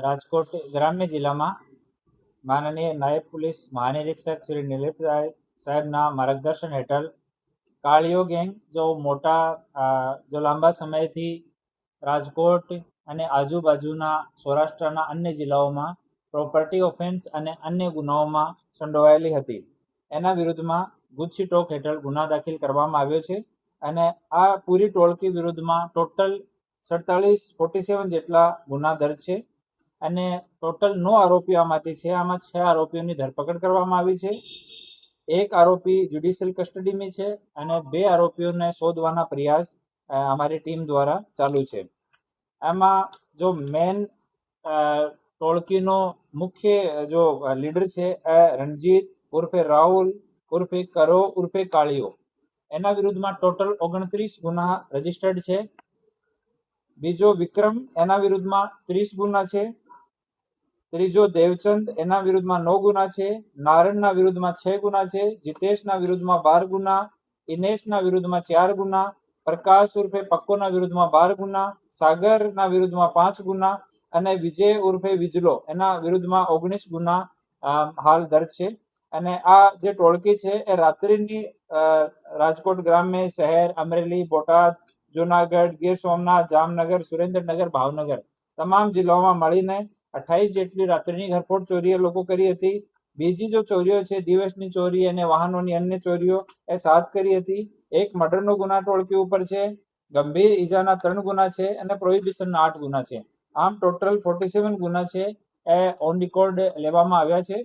રાજકોટ ગ્રામ્ય જિલ્લામાં માનનીય નાયબ પોલીસ મહાનિરીક્ષક શ્રી નિલેપરાય સાહેબના માર્ગદર્શન હેઠળ કાળીઓ ગેંગ જો લાંબા સમયથી રાજકોટ અને આજુબાજુના સૌરાષ્ટ્રના અન્ય જિલ્લાઓમાં પ્રોપર્ટી ઓફેન્સ અને અન્ય ગુનાઓમાં સંડોવાયેલી હતી, એના વિરુદ્ધમાં ગુજસીટોક હેઠળ ગુના દાખલ કરવામાં આવ્યો છે. અને આ પૂરી ટોળકી વિરુદ્ધમાં ટોટલ 47 જેટલા ગુના દર્જ છે અને ટોટલ 9 આરોપીઓ આમાંથી છે. આમાં 6 આરોપીઓની ધરપકડ કરવામાં આવી છે. એક આરોપી જ્યુડિશિયલ કસ્ટડીમાં છે અને 2 આરોપીઓને શોધવાના પ્રયાસ અમારી ટીમ દ્વારા ચાલુ છે. આમાં જો મેન ટોળકીનો મુખ્ય જો લીડર છે રણજીત ઉર્ફે રાહુલ ઉર્ફે કરો ઉર્ફે કાળીઓ, એના વિરુદ્ધમાં ટોટલ 29 ગુના રજીસ્ટર્ડ છે. બીજો વિક્રમ, એના વિરુદ્ધમાં 30 ગુના છે. ત્રીજો દેવચંદ, એના વિરુદ્ધમાં 9 ગુના છે. નારણના વિરુદ્ધમાં 6 ગુના છે. જીતેશના વિરુદ્ધમાં 12 ગુના, ઇનેશના વિરુદ્ધમાં 4 ગુના, પ્રકાશ ઉર્ફે પક્કોના વિરુદ્ધમાં 12 ગુના, સાગરના વિરુદ્ધમાં 5 ગુના અને વિજય ઉર્ફે વિજલો એના વિરુદ્ધમાં 19 ગુના હાલ દર્જ છે. અને આ જે ટોળકી છે એ રાત્રિની રાજકોટ ગ્રામ્ય શહેર, અમરેલી, બોટાદ, જુનાગઢ, ગીર સોમનાથ, જામનગર, સુરેન્દ્રનગર, ભાવનગર તમામ જિલ્લાઓમાં મળીને 28 જેટલી રાત્રિની ઘરફોડ ચોરીઓ લોકો કરી હતી. બીજી જો ચોરીઓ છે દિવસની ચોરી અને વાહનોની અન્ય ચોરીઓ એ 7 કરી હતી. એક મર્ડરનો ગુના ટોળકી ઉપર છે, ગંભીર ઈજાના 3 ગુના છે અને પ્રોહિબિશનના 8 ગુના છે. આમ ટોટલ 47 ગુના છે એ ઓન રેકોર્ડ લેવામાં આવ્યા છે,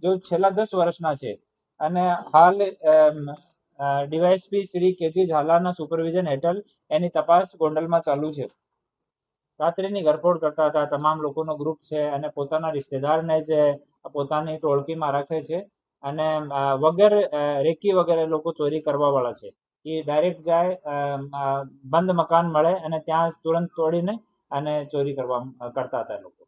જો છેલ્લા 10 વર્ષના છે. અને હાલ ડીવાયએસપી શ્રી કેજી ઝાલાના સુપરવિઝન હેઠળ એની તપાસ ગોંડલમાં ચાલુ છે. રાત્રિની ઘરફોડ કરતા હતા તમામ લોકોનો ગ્રુપ છે અને પોતાના રિશ્તેદારને જ પોતાની ટોળકીમાં રાખે છે અને વગર રેકી વગેરે લોકો ચોરી કરવા વાળા છે. એ ડાયરેક્ટ જાય, બંધ મકાન મળે અને ત્યાં તુરંત તોડીને અને ચોરી કરતા હતા લોકો.